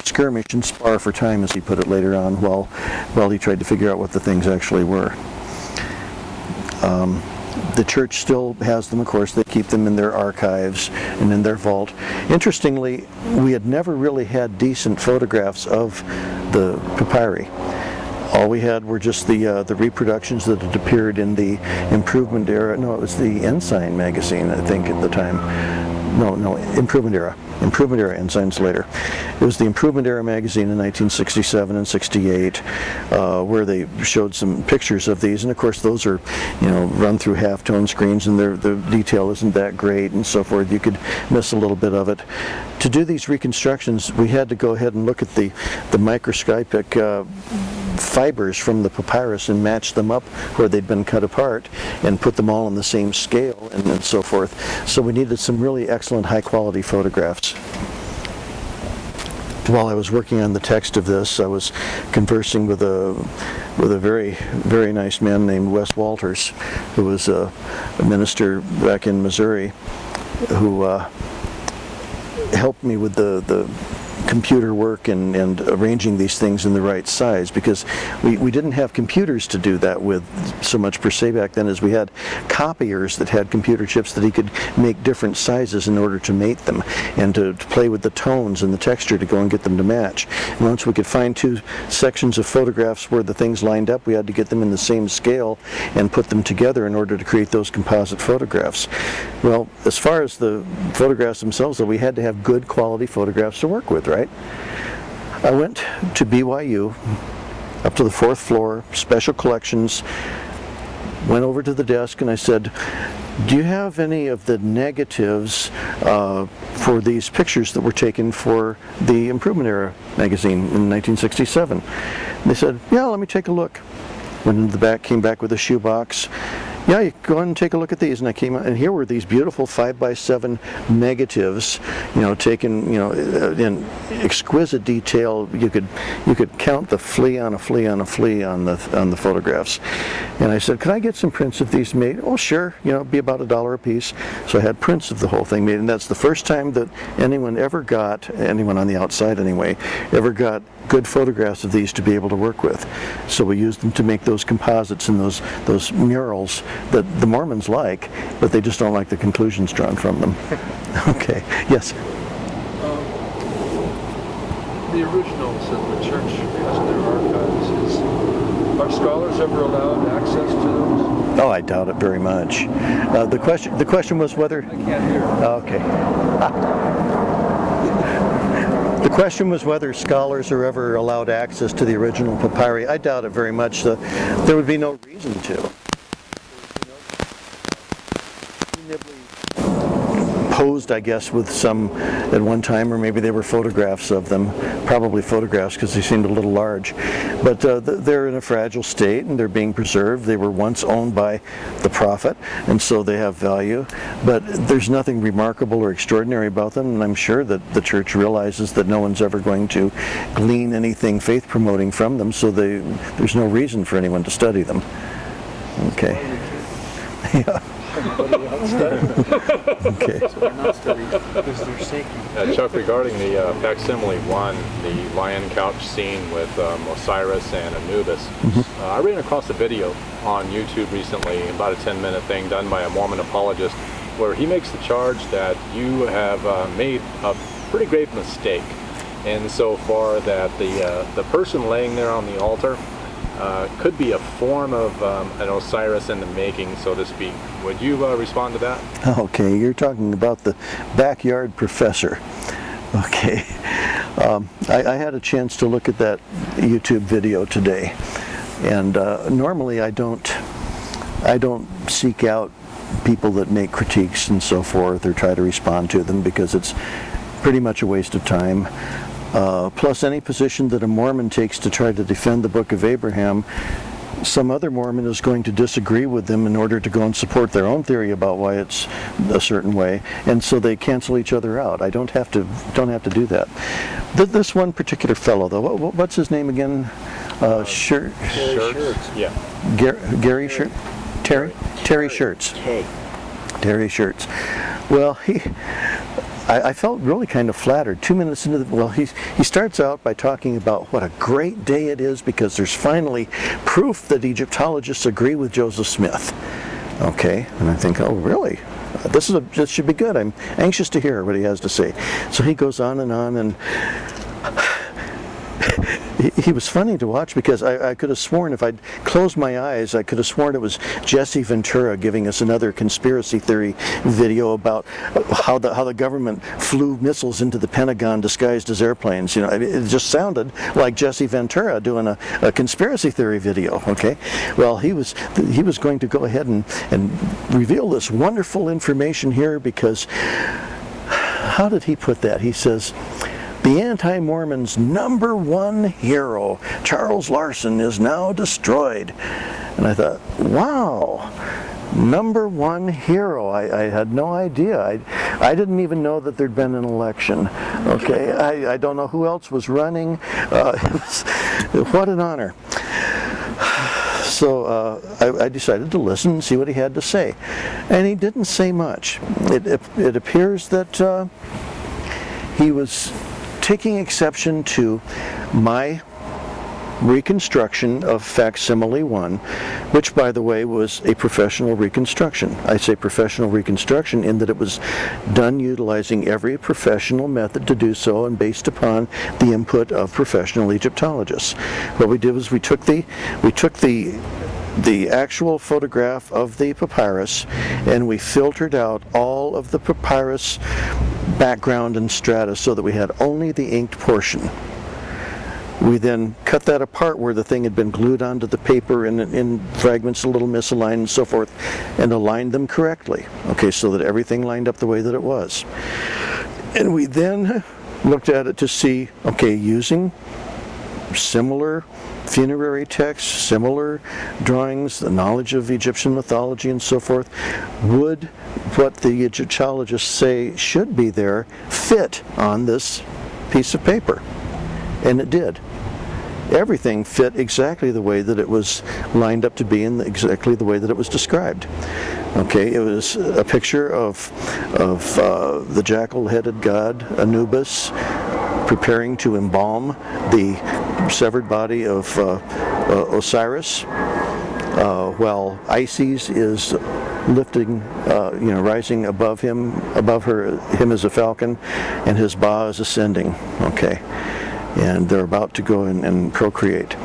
skirmish and spar for time, as he put it later on, while he tried to figure out what the things actually were. The church still has them, of course. They keep them in their archives and in their vault. Interestingly, we had never really had decent photographs of the papyri. All we had were just the reproductions that had appeared in the Improvement Era. No, it was the Ensign magazine, I think, at the time. No, Improvement Era. Improvement Era, Ensigns later. It was the Improvement Era magazine in 1967 and 68, where they showed some pictures of these, and of course those are, run through halftone screens, and the detail isn't that great, and so forth. You could miss a little bit of it. To do these reconstructions, we had to go ahead and look at the microscopic fibers from the papyrus and match them up where they'd been cut apart and put them all on the same scale and so forth. So we needed some really excellent high quality photographs. While I was working on the text of this, I was conversing with a very, very nice man named Wes Walters, who was a minister back in Missouri, who helped me with the computer work and arranging these things in the right size, because we didn't have computers to do that with so much per se back then, as we had copiers that had computer chips that he could make different sizes in order to mate them and to play with the tones and the texture to go and get them to match. And once we could find 2 sections of photographs where the things lined up, we had to get them in the same scale and put them together in order to create those composite photographs. Well, as far as the photographs themselves, though, we had to have good quality photographs to work with, right? I went to BYU, up to the 4th floor, special collections, went over to the desk and I said, do you have any of the negatives for these pictures that were taken for the Improvement Era magazine in 1967? And they said, yeah, let me take a look. Went into the back, came back with a shoebox, Yeah, you go and take a look at these, and I came out, and here were these beautiful 5x7 negatives, taken, in exquisite detail. You could count the flea on a flea on a flea on the photographs. And I said, "Could I get some prints of these made?" "Oh, sure. It'd be about $1 a piece." So I had prints of the whole thing made, and that's the first time that anyone on the outside anyway, ever got good photographs of these to be able to work with. So we used them to make those composites and those murals that the Mormons like, but they just don't like the conclusions drawn from them. Okay, yes? The originals in the church has their archives. Are scholars ever allowed access to those? Oh, I doubt it very much. The question was whether... I can't hear. Okay. The question was whether scholars are ever allowed access to the original papyri. I doubt it very much. There would be no reason to. Posed, I guess, with some at one time, or maybe they were photographs of them, probably photographs because they seemed a little large. But they're in a fragile state and they're being preserved. They were once owned by the prophet, and so they have value. But there's nothing remarkable or extraordinary about them, and I'm sure that the church realizes that no one's ever going to glean anything faith-promoting from them, so there's no reason for anyone to study them. Okay. Yeah. Okay. So they're not studied because they're sacred. Chuck, regarding the facsimile one, the lion couch scene with Osiris and Anubis, I ran across a video on YouTube recently, about a 10-minute thing done by a Mormon apologist, where he makes the charge that you have made a pretty grave mistake insofar that the person laying there on the altar could be a form of an Osiris in the making, so to speak. Would you respond to that? Okay, you're talking about the backyard professor. Okay, I had a chance to look at that YouTube video today, and normally I don't seek out people that make critiques and so forth or try to respond to them, because it's pretty much a waste of time. Plus, any position that a Mormon takes to try to defend the Book of Abraham, some other Mormon is going to disagree with them in order to go and support their own theory about why it's a certain way, and so they cancel each other out. I don't have to do that. This one particular fellow, though, what's his name again? Shirts. Yeah. Gary Shirts? Terry Shirts. Terry Shirts. Well, I felt really kind of flattered. 2 minutes into he starts out by talking about what a great day it is because there's finally proof that Egyptologists agree with Joseph Smith. Okay, and I think, oh really? This should be good. I'm anxious to hear what he has to say. So he goes on, and he was funny to watch because I could have sworn, if I'd closed my eyes, I could have sworn it was Jesse Ventura giving us another conspiracy theory video about how the government flew missiles into the Pentagon disguised as airplanes. It just sounded like Jesse Ventura doing a conspiracy theory video. Okay, well he was going to go ahead and reveal this wonderful information here, because how did he put that? He says, the anti-Mormons' #1 hero, Charles Larson, is now destroyed. And I thought, wow, #1 hero. I had no idea. I didn't even know that there'd been an election. Okay, I don't know who else was running. What an honor. So I decided to listen and see what he had to say. And he didn't say much. It appears that he was taking exception to my reconstruction of facsimile 1, which, by the way, was a professional reconstruction. I say professional reconstruction in that it was done utilizing every professional method to do so and based upon the input of professional Egyptologists. What we did was we took the actual photograph of the papyrus, and we filtered out all of the papyrus background and strata so that we had only the inked portion. We then cut that apart where the thing had been glued onto the paper in fragments a little misaligned and so forth, and aligned them correctly, okay, so that everything lined up the way that it was. And we then looked at it to see, okay, using similar funerary texts, similar drawings, the knowledge of Egyptian mythology and so forth, would what the Egyptologists say should be there fit on this piece of paper? And it did. Everything fit exactly the way that it was lined up to be and exactly the way that it was described. Okay, it was a picture of the jackal-headed god Anubis preparing to embalm the severed body of Osiris, while Isis is lifting, rising above him as a falcon, and his ba is ascending. Okay, and they're about to go and procreate.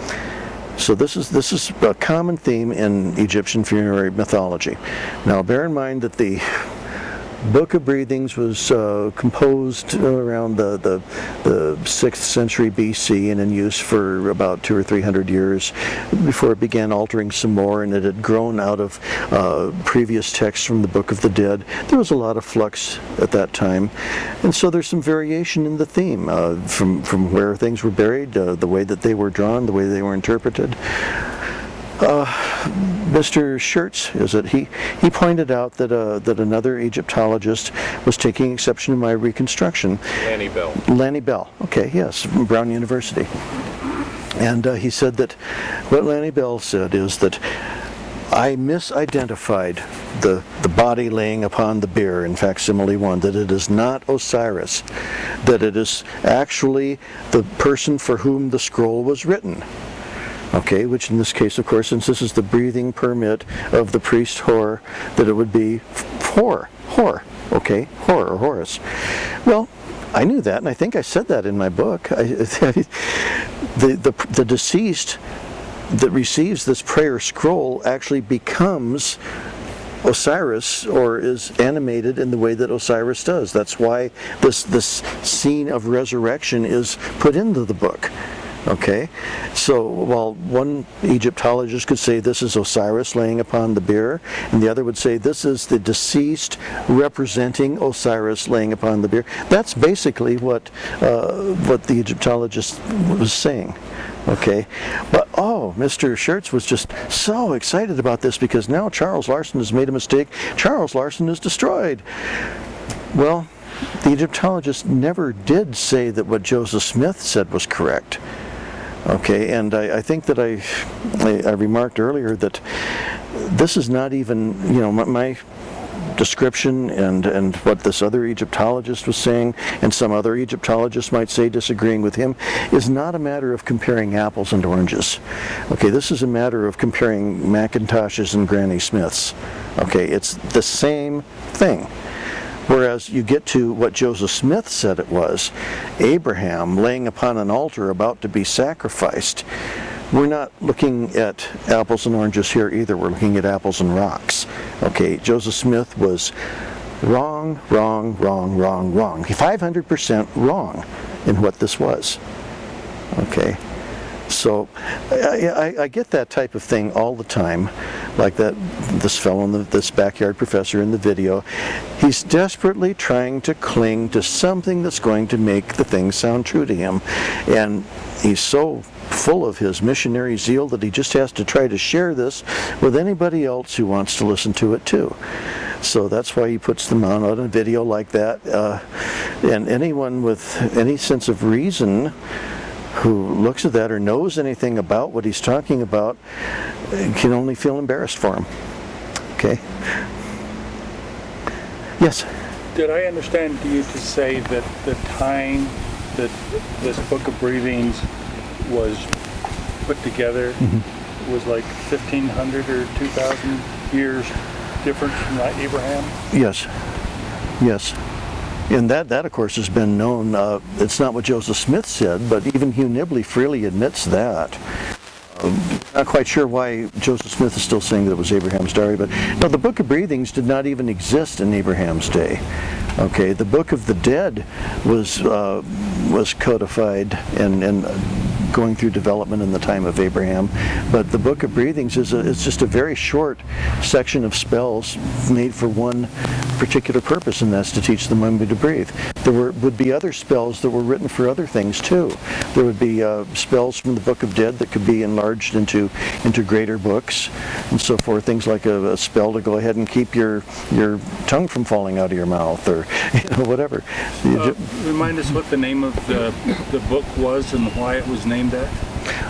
So this is a common theme in Egyptian funerary mythology. Now, bear in mind that the Book of Breathings was composed around the 6th century BC and in use for about 200 or 300 years before it began altering some more, and it had grown out of previous texts from the Book of the Dead. There was a lot of flux at that time, and so there's some variation in the theme from where things were buried, the way that they were drawn, the way they were interpreted. Mr. Schertz, he pointed out that another Egyptologist was taking exception to my reconstruction. Lanny Bell. Okay, yes, from Brown University. And he said that what Lanny Bell said is that I misidentified the body laying upon the bier in facsimile 1, that it is not Osiris, that it is actually the person for whom the scroll was written. Okay, which in this case, of course, since this is the breathing permit of the priest Hor, that it would be Hor, okay, Hor or Horus. Well, I knew that, and I think I said that in my book. The deceased that receives this prayer scroll actually becomes Osiris, or is animated in the way that Osiris does. That's why this scene of resurrection is put into the book. Okay, so while one Egyptologist could say this is Osiris laying upon the bier, and the other would say this is the deceased representing Osiris laying upon the bier, that's basically what the Egyptologist was saying. Okay, but Mr. Schertz was just so excited about this because now Charles Larson has made a mistake. Charles Larson is destroyed. Well, the Egyptologist never did say that what Joseph Smith said was correct. Okay, and I think that I remarked earlier that this is not even, my description and what this other Egyptologist was saying, and some other Egyptologist might say disagreeing with him, is not a matter of comparing apples and oranges. Okay, this is a matter of comparing Macintoshes and Granny Smiths. Okay, it's the same thing. Whereas you get to what Joseph Smith said it was, Abraham laying upon an altar about to be sacrificed. We're not looking at apples and oranges here either. We're looking at apples and rocks. Okay, Joseph Smith was wrong. 500% wrong in what this was. Okay. So I get that type of thing all the time, like this fellow, this backyard professor in the video. He's desperately trying to cling to something that's going to make the thing sound true to him, and he's so full of his missionary zeal that he just has to try to share this with anybody else who wants to listen to it too. So that's why he puts them on a video like that, and anyone with any sense of reason who looks at that or knows anything about what he's talking about can only feel embarrassed for him. Okay? Yes? Did I understand you to say that the time that this Book of Breathings was put together was like 1,500 or 2,000 years difference from Abraham? Yes. And that of course has been known. It's not what Joseph Smith said, but even Hugh Nibley freely admits that. Not quite sure why Joseph Smith is still saying that it was Abraham's diary, but no, the Book of Breathings did not even exist in Abraham's day. Okay, the Book of the Dead was codified and going through development in the time of Abraham, but the Book of Breathings is just a very short section of spells made for one particular purpose, and that's to teach the mummy to breathe. There would be other spells that were written for other things too. There would be spells from the Book of Dead that could be enlarged into greater books and so forth. Things like a spell to go ahead and keep your tongue from falling out of your mouth, or whatever. Remind us what the name of the book was and why it was named that.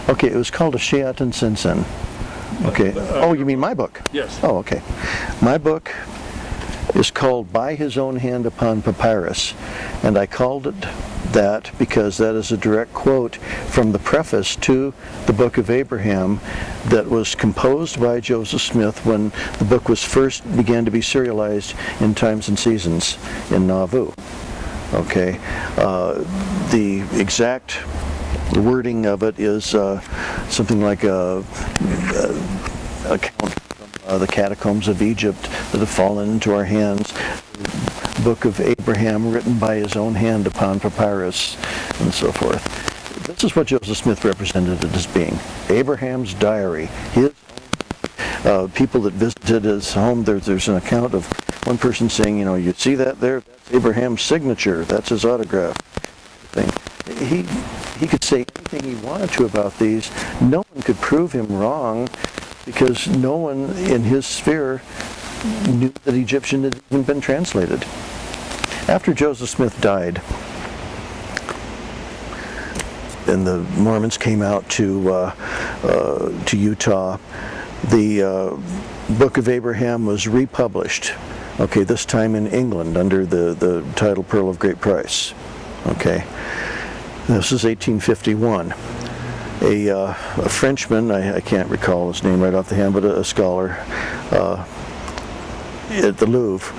Okay, it was called a Sheatan Sensen. Okay. Oh, you mean my book? Yes. Oh, okay. My book is called By His Own Hand Upon Papyrus, and I called it that because that is a direct quote from the preface to the Book of Abraham that was composed by Joseph Smith when the book was first began to be serialized in Times and Seasons in Nauvoo. Okay. The exact wording of it is something like a account from the catacombs of Egypt that have fallen into our hands. Book of Abraham written by his own hand upon papyrus, and so forth. This is what Joseph Smith represented it as being. Abraham's diary. His people that visited his home, there's an account of one person saying, you see that there? That's Abraham's signature. That's his autograph. Thing. He could say anything he wanted to about these. No one could prove him wrong because no one in his sphere knew that Egyptian had even been translated. After Joseph Smith died, and the Mormons came out to Utah, the Book of Abraham was republished. Okay, this time in England under the title Pearl of Great Price. Okay, this is 1851. A Frenchman, I can't recall his name right off the hand, but a scholar at the Louvre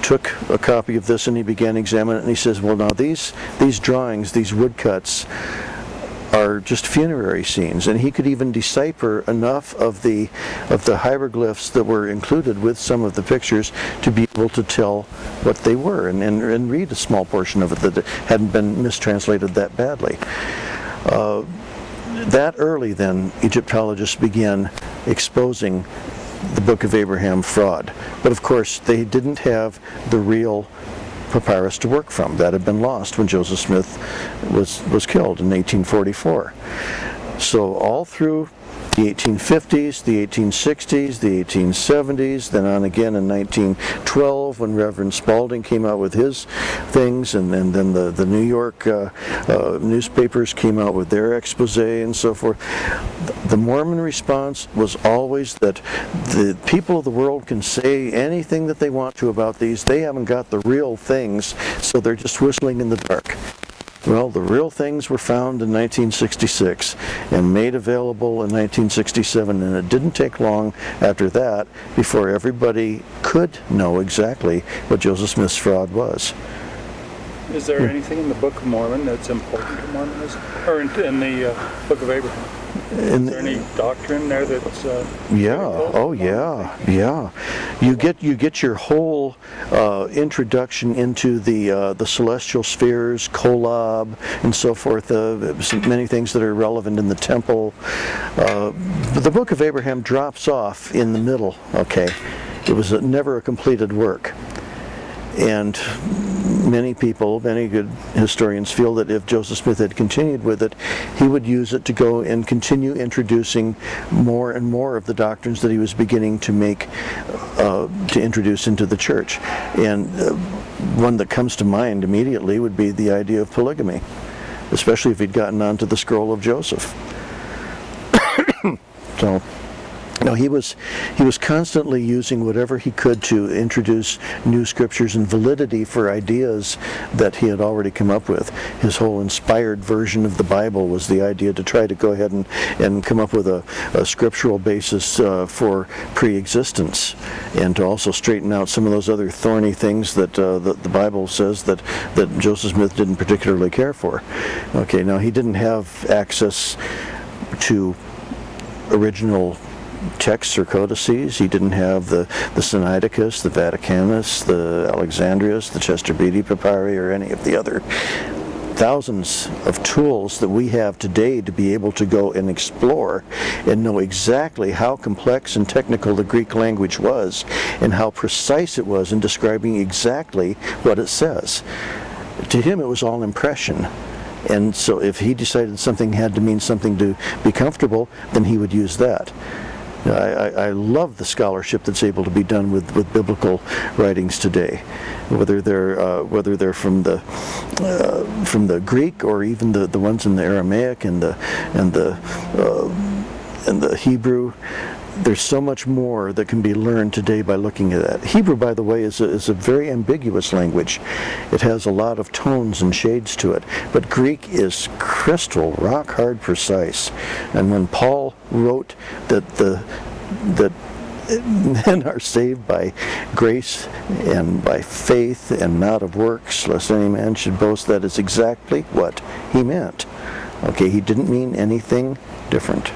took a copy of this and he began examining it, and he says, well, now these drawings, these woodcuts, are just funerary scenes, and he could even decipher enough of the hieroglyphs that were included with some of the pictures to be able to tell what they were and read a small portion of it that hadn't been mistranslated that badly. That early then, Egyptologists began exposing the Book of Abraham fraud. But of course, they didn't have the real papyrus to work from. That had been lost when Joseph Smith was killed in 1844. So all through the 1850s, the 1860s, the 1870s, then on again in 1912 when Reverend Spalding came out with his things, and then the New York newspapers came out with their expose and so forth. The Mormon response was always that the people of the world can say anything that they want to about these. They haven't got the real things, so they're just whistling in the dark. Well, the real things were found in 1966 and made available in 1967, and it didn't take long after that before everybody could know exactly what Joseph Smith's fraud was. Is there anything in the Book of Mormon that's important to Mormonism, or in the Book of Abraham? Is there any doctrine there that's You get your whole introduction into the celestial spheres, Kolob, and so forth. Many things that are relevant in the temple. But the Book of Abraham drops off in the middle. Okay, it was never a completed work. And many good historians feel that if Joseph Smith had continued with it, he would use it to go and continue introducing more and more of the doctrines that he was beginning to introduce into the church. And one that comes to mind immediately would be the idea of polygamy, especially if he'd gotten onto the scroll of Joseph. So. No, he was constantly using whatever he could to introduce new scriptures and validity for ideas that he had already come up with. His whole inspired version of the Bible was the idea to try to go ahead and come up with a scriptural basis for pre-existence, and to also straighten out some of those other thorny things that the Bible says that Joseph Smith didn't particularly care for. Okay, now he didn't have access to original texts or codices. He didn't have the Sinaiticus, the Vaticanus, the Alexandrius, the Chester Beatty Papyri, or any of the other thousands of tools that we have today to be able to go and explore and know exactly how complex and technical the Greek language was and how precise it was in describing exactly what it says. To him, it was all impression. And so if he decided something had to mean something to be comfortable, then he would use that. I love the scholarship that's able to be done with biblical writings today, whether they're from the Greek or even the ones in the Aramaic and the Hebrew. There's so much more that can be learned today by looking at that. Hebrew, by the way, is a very ambiguous language. It has a lot of tones and shades to it. But Greek is crystal, rock hard precise. And when Paul wrote that men are saved by grace and by faith and not of works, lest any man should boast, that is exactly what he meant. Okay, he didn't mean anything different.